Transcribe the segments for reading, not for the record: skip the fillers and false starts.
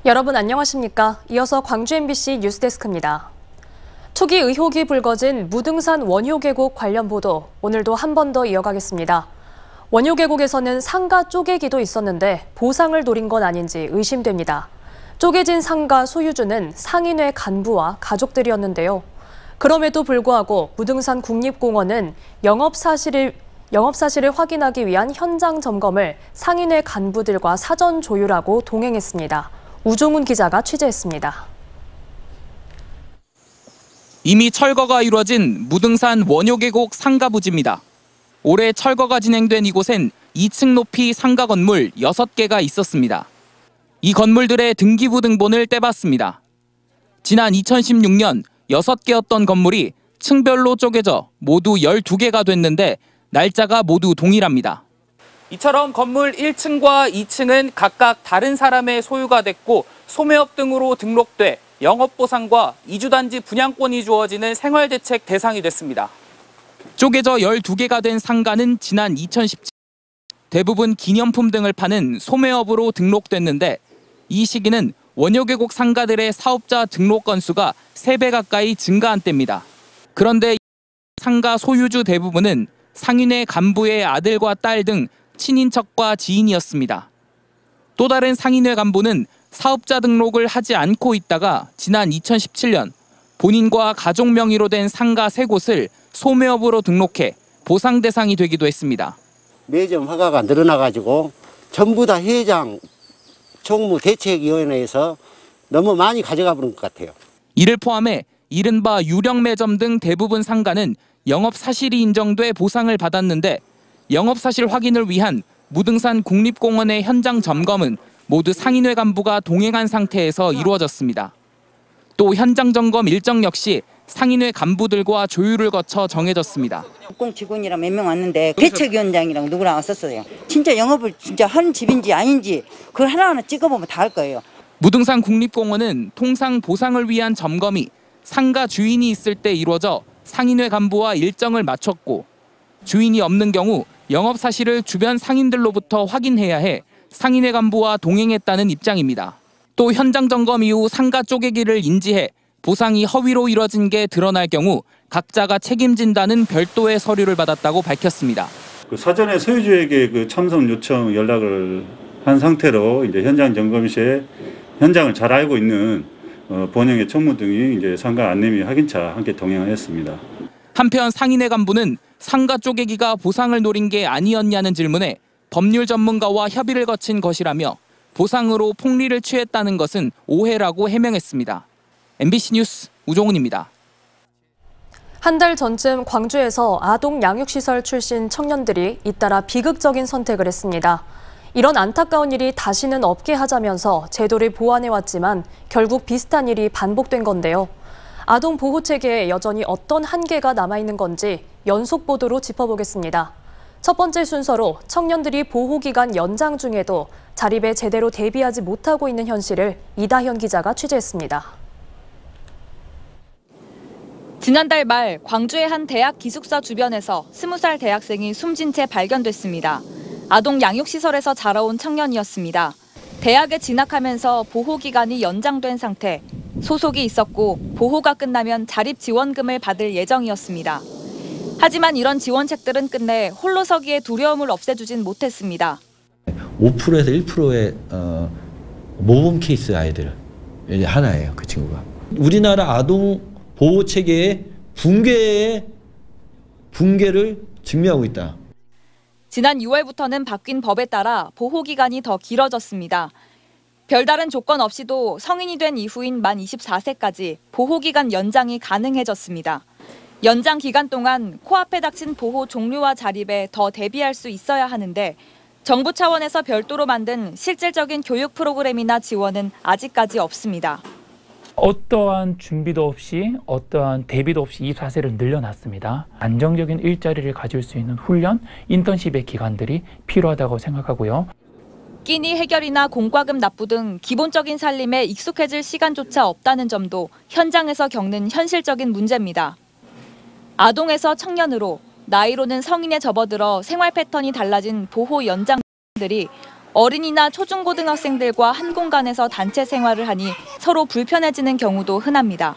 여러분 안녕하십니까? 이어서 광주 MBC 뉴스데스크입니다. 투기 의혹이 불거진 무등산 원효 계곡 관련 보도 오늘도 한 번 더 이어가겠습니다. 원효 계곡에서는 상가 쪼개기도 있었는데 보상을 노린 건 아닌지 의심됩니다. 쪼개진 상가 소유주는 상인회 간부와 가족들이었는데요. 그럼에도 불구하고 무등산 국립공원은 영업 사실을 확인하기 위한 현장 점검을 상인회 간부들과 사전 조율하고 동행했습니다. 우종훈 기자가 취재했습니다. 이미 철거가 이루어진 무등산 원효 계곡 상가 부지입니다. 올해 철거가 진행된 이곳엔 2층 높이 상가 건물 6개가 있었습니다. 이 건물들의 등기부 등본을 떼봤습니다. 지난 2016년 6개였던 건물이 층별로 쪼개져 모두 12개가 됐는데 날짜가 모두 동일합니다. 이처럼 건물 1층과 2층은 각각 다른 사람의 소유가 됐고 소매업 등으로 등록돼 영업보상과 이주단지 분양권이 주어지는 생활대책 대상이 됐습니다. 쪼개져 12개가 된 상가는 지난 2017년 대부분 기념품 등을 파는 소매업으로 등록됐는데 이 시기는 원효 계곡 상가들의 사업자 등록 건수가 3배 가까이 증가한 때입니다. 그런데 상가 소유주 대부분은 상인회 간부의 아들과 딸 등 친인척과 지인이었습니다. 또 다른 상인회 간부는 사업자 등록을 하지 않고 있다가 지난 2017년 본인과 가족 명의로 된 상가 3곳을 소매업으로 등록해 보상 대상이 되기도 했습니다. 매점 허가가 늘어나가지고 전부 다 회장, 총무 대책위원회에서 너무 많이 가져가 버린 것 같아요. 이를 포함해 이른바 유령 매점 등 대부분 상가는 영업 사실이 인정돼 보상을 받았는데 영업 사실 확인을 위한 무등산 국립공원의 현장 점검은 모두 상인회 간부가 동행한 상태에서 이루어졌습니다. 또 현장 점검 일정 역시 상인회 간부들과 조율을 거쳐 정해졌습니다. 국공 직원이랑 몇 명 왔는데 대책위원장이랑 누구랑 왔었어요. 진짜 영업을 진짜 한 집인지 아닌지 그걸 하나하나 찍어보면 다 알 거예요. 무등산 국립공원은 통상 보상을 위한 점검이 상가 주인이 있을 때 이루어져 상인회 간부와 일정을 맞췄고 주인이 없는 경우 영업 사실을 주변 상인들로부터 확인해야 해 상인회 간부와 동행했다는 입장입니다. 또 현장 점검 이후 상가 쪼개기를 인지해 보상이 허위로 이뤄진 게 드러날 경우 각자가 책임진다는 별도의 서류를 받았다고 밝혔습니다. 사전에 소유주에게 참석 요청 연락을 한 상태로 이제 현장 점검 시에 현장을 잘 알고 있는 본영의 총무 등이 이제 상가 안내미 확인차 함께 동행하였습니다. 한편 상인회 간부는 상가 쪼개기가 보상을 노린 게 아니었냐는 질문에 법률 전문가와 협의를 거친 것이라며 보상으로 폭리를 취했다는 것은 오해라고 해명했습니다. MBC 뉴스 우종훈입니다. 한 달 전쯤 광주에서 아동 양육시설 출신 청년들이 잇따라 비극적인 선택을 했습니다. 이런 안타까운 일이 다시는 없게 하자면서 제도를 보완해왔지만 결국 비슷한 일이 반복된 건데요. 아동 보호 체계에 여전히 어떤 한계가 남아있는 건지 연속 보도로 짚어보겠습니다. 첫 번째 순서로 청년들이 보호기간 연장 중에도 자립에 제대로 대비하지 못하고 있는 현실을 이다현 기자가 취재했습니다. 지난달 말 광주의 한 대학 기숙사 주변에서 20살 대학생이 숨진 채 발견됐습니다. 아동 양육시설에서 자라온 청년이었습니다. 대학에 진학하면서 보호기간이 연장된 상태, 소속이 있었고 보호가 끝나면 자립지원금을 받을 예정이었습니다. 하지만 이런 지원책들은 끝내 홀로서기의 두려움을 없애주진 못했습니다. 5%에서 1%의 모범 케이스 아이들 하나예요, 그 친구가. 우리나라 아동 보호 체계의 붕괴를 증명하고 있다. 지난 6월부터는 바뀐 법에 따라 보호기간이 더 길어졌습니다. 별다른 조건 없이도 성인이 된 이후인 만 24세까지 보호기간 연장이 가능해졌습니다. 연장 기간 동안 코앞에 닥친 보호 종류와 자립에 더 대비할 수 있어야 하는데 정부 차원에서 별도로 만든 실질적인 교육 프로그램이나 지원은 아직까지 없습니다. 어떠한 준비도 없이 어떠한 대비도 없이 24세를 늘려놨습니다. 안정적인 일자리를 가질 수 있는 훈련, 인턴십의 기간들이 필요하다고 생각하고요. 끼니 해결이나 공과금 납부 등 기본적인 살림에 익숙해질 시간조차 없다는 점도 현장에서 겪는 현실적인 문제입니다. 아동에서 청년으로, 나이로는 성인에 접어들어 생활 패턴이 달라진 보호 연장들이 어린이나 초중고등학생들과 한 공간에서 단체 생활을 하니 서로 불편해지는 경우도 흔합니다.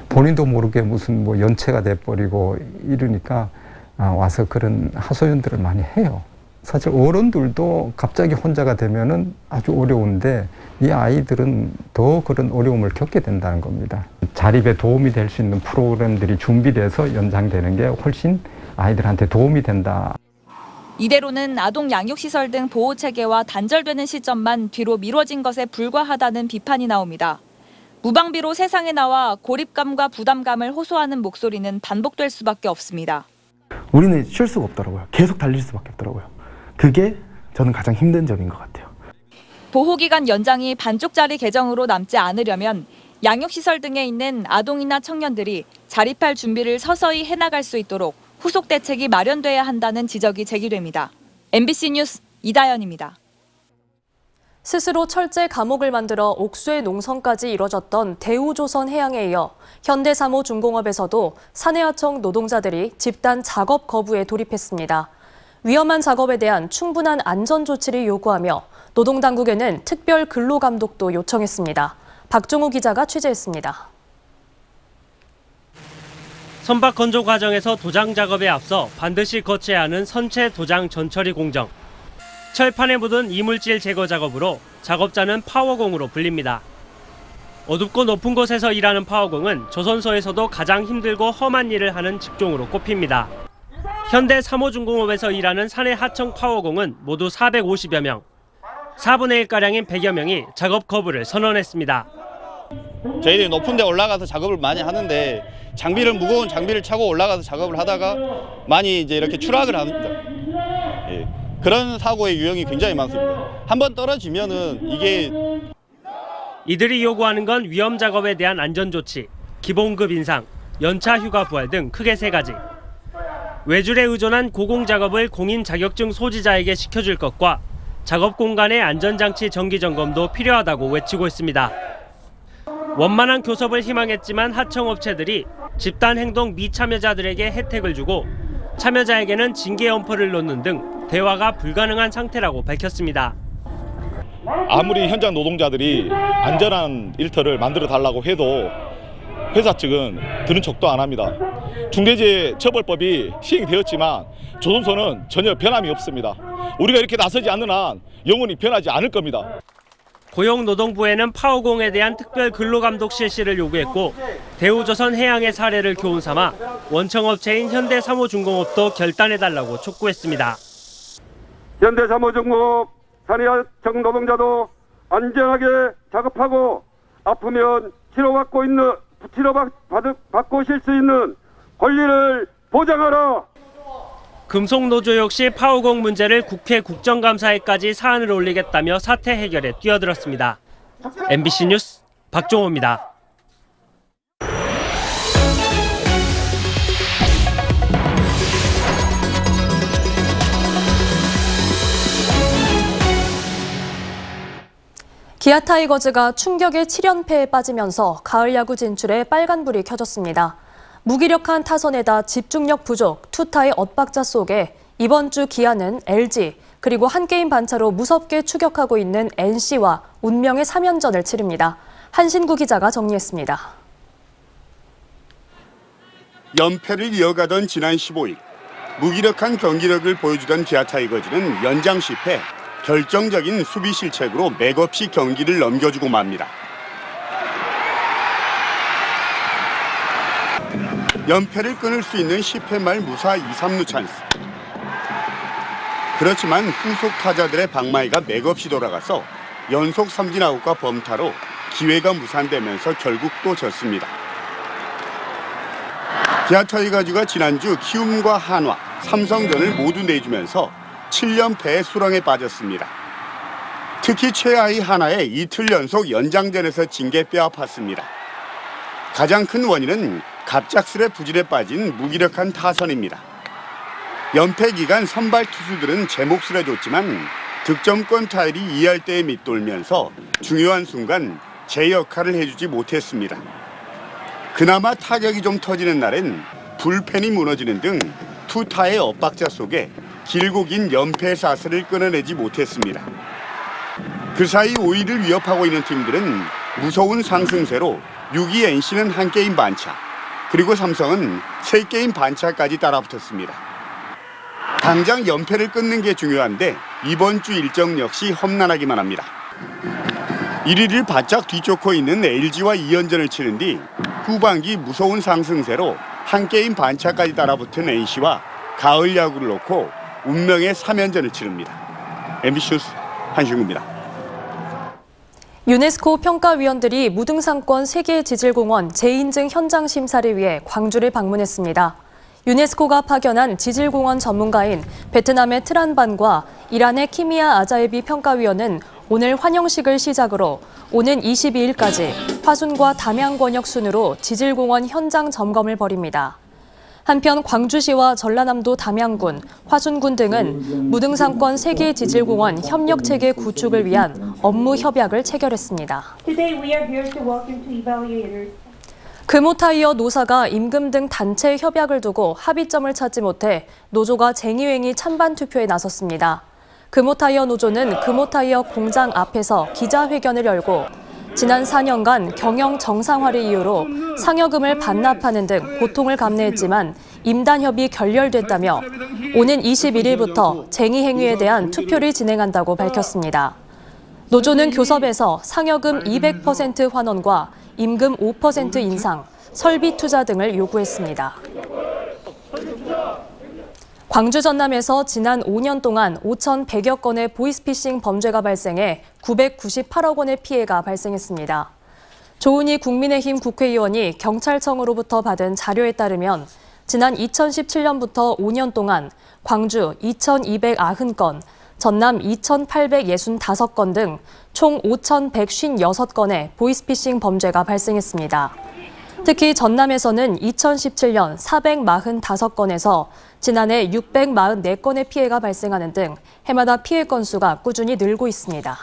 본인도 모르게 무슨 뭐 연체가 돼버리고 이러니까 와서 그런 하소연들을 많이 해요. 사실 어른들도 갑자기 혼자가 되면은 아주 어려운데 이 아이들은 더 그런 어려움을 겪게 된다는 겁니다. 자립에 도움이 될 수 있는 프로그램들이 준비돼서 연장되는 게 훨씬 아이들한테 도움이 된다. 이대로는 아동 양육시설 등 보호체계와 단절되는 시점만 뒤로 미뤄진 것에 불과하다는 비판이 나옵니다. 무방비로 세상에 나와 고립감과 부담감을 호소하는 목소리는 반복될 수밖에 없습니다. 우리는 쉴 수가 없더라고요. 계속 달릴 수밖에 없더라고요. 그게 저는 가장 힘든 점인 것 같아요. 보호기간 연장이 반쪽짜리 개정으로 남지 않으려면 양육시설 등에 있는 아동이나 청년들이 자립할 준비를 서서히 해나갈 수 있도록 후속 대책이 마련돼야 한다는 지적이 제기됩니다. MBC 뉴스 이다연입니다. 스스로 철제 감옥을 만들어 옥수의 농성까지 이뤄졌던 대우조선해양에 이어 현대사모중공업에서도 사내하청 노동자들이 집단 작업 거부에 돌입했습니다. 위험한 작업에 대한 충분한 안전조치를 요구하며 노동당국에는 특별 근로감독도 요청했습니다. 박종우 기자가 취재했습니다. 선박 건조 과정에서 도장 작업에 앞서 반드시 거쳐야 하는 선체 도장 전처리 공정. 철판에 묻은 이물질 제거 작업으로 작업자는 파워공으로 불립니다. 어둡고 높은 곳에서 일하는 파워공은 조선소에서도 가장 힘들고 험한 일을 하는 직종으로 꼽힙니다. 현대사모중공업에서 일하는 사내 하청 파워공은 모두 450여 명, 4분의 1가량인 100여 명이 작업 거부를 선언했습니다. 저희들이 높은 데 올라가서 작업을 많이 하는데 무거운 장비를 차고 올라가서 작업을 하다가 많이 이제 이렇게 추락을 합니다. 예, 그런 사고의 유형이 굉장히 많습니다. 한번 떨어지면은 이들이 요구하는 건 위험 작업에 대한 안전조치, 기본급 인상, 연차 휴가 부활 등 크게 3가지. 외줄에 의존한 고공작업을 공인 자격증 소지자에게 시켜줄 것과 작업 공간의 안전장치 정기점검도 필요하다고 외치고 있습니다. 원만한 교섭을 희망했지만 하청업체들이 집단행동 미참여자들에게 혜택을 주고 참여자에게는 징계 엄포를 놓는 등 대화가 불가능한 상태라고 밝혔습니다. 아무리 현장 노동자들이 안전한 일터를 만들어 달라고 해도 회사 측은 들은 척도 안 합니다. 중대재해처벌법이 시행되었지만 조선소는 전혀 변함이 없습니다. 우리가 이렇게 나서지 않는 한 영원히 변하지 않을 겁니다. 고용노동부에는 파워공에 대한 특별 근로감독 실시를 요구했고 대우조선해양의 사례를 교훈 삼아 원청업체인 현대사모중공업도 결단해달라고 촉구했습니다. 현대사모중공업 사내하청 노동자도 안전하게 작업하고 아프면 치료받고 쉴 수 있는 권리를 보장하라. 금속노조 역시 파워공 문제를 국회 국정감사에까지 사안을 올리겠다며 사태 해결에 뛰어들었습니다. MBC 뉴스 박종호입니다. 기아 타이거즈가 충격의 7연패에 빠지면서 가을 야구 진출에 빨간불이 켜졌습니다. 무기력한 타선에다 집중력 부족, 투타의 엇박자 속에 이번 주 기아는 LG, 그리고 한 게임 반차로 무섭게 추격하고 있는 NC와 운명의 3연전을 치릅니다. 한신구 기자가 정리했습니다. 연패를 이어가던 지난 15일, 무기력한 경기력을 보여주던 기아 타이거즈는 연장 실패, 결정적인 수비 실책으로 맥없이 경기를 넘겨주고 맙니다. 연패를 끊을 수 있는 10회 말 무사 2, 3루 찬스. 그렇지만 후속 타자들의 방망이가 맥없이 돌아가서 연속 삼진 아웃과 범타로 기회가 무산되면서 결국 또 졌습니다. 기아 타이거즈가 지난주 키움과 한화, 삼성전을 모두 내주면서 7연패의 수렁에 빠졌습니다. 특히 최하위 한화의 이틀 연속 연장전에서 진 게 뼈아팠습니다. 가장 큰 원인은 갑작스레 부진에 빠진 무기력한 타선입니다. 연패 기간 선발 투수들은 제 몫을 해줬지만 득점권 타율이 2할대에 밑돌면서 중요한 순간 제 역할을 해주지 못했습니다. 그나마 타격이 좀 터지는 날엔 불펜이 무너지는 등 투타의 엇박자 속에 길고 긴 연패 사슬을 끊어내지 못했습니다. 그 사이 5위를 위협하고 있는 팀들은 무서운 상승세로 6위 NC는 1게임 반차, 그리고 삼성은 3게임 반차까지 따라붙었습니다. 당장 연패를 끊는 게 중요한데 이번 주 일정 역시 험난하기만 합니다. 1위를 바짝 뒤쫓고 있는 LG와 2연전을 치른 뒤 후반기 무서운 상승세로 1게임 반차까지 따라붙은 NC와 가을 야구를 놓고 운명의 3연전을 치릅니다. MBC 뉴스 한신구입니다. 유네스코 평가위원들이 무등산권 세계지질공원 재인증 현장 심사를 위해 광주를 방문했습니다. 유네스코가 파견한 지질공원 전문가인 베트남의 트란반과 이란의 키미아 아자에비 평가위원은 오늘 환영식을 시작으로 오는 22일까지 화순과 담양 권역 순으로 지질공원 현장 점검을 벌입니다. 한편 광주시와 전라남도 담양군, 화순군 등은 무등산권 세계지질공원 협력체계 구축을 위한 업무 협약을 체결했습니다. 금호타이어 노사가 임금 등 단체 협약을 두고 합의점을 찾지 못해 노조가 쟁의행위 찬반 투표에 나섰습니다. 금호타이어 노조는 금호타이어 공장 앞에서 기자회견을 열고 지난 4년간 경영 정상화를 이유로 상여금을 반납하는 등 고통을 감내했지만 임단협이 결렬됐다며 오는 21일부터 쟁의행위에 대한 투표를 진행한다고 밝혔습니다. 노조는 교섭에서 상여금 200% 환원과 임금 5% 인상, 설비 투자 등을 요구했습니다. 광주 전남에서 지난 5년 동안 5,100여 건의 보이스피싱 범죄가 발생해 998억 원의 피해가 발생했습니다. 조은희 국민의힘 국회의원이 경찰청으로부터 받은 자료에 따르면 지난 2017년부터 5년 동안 광주 2,290건, 전남 2,865건 등 총 5,156건의 보이스피싱 범죄가 발생했습니다. 특히 전남에서는 2017년 445건에서 지난해 644건의 피해가 발생하는 등 해마다 피해 건수가 꾸준히 늘고 있습니다.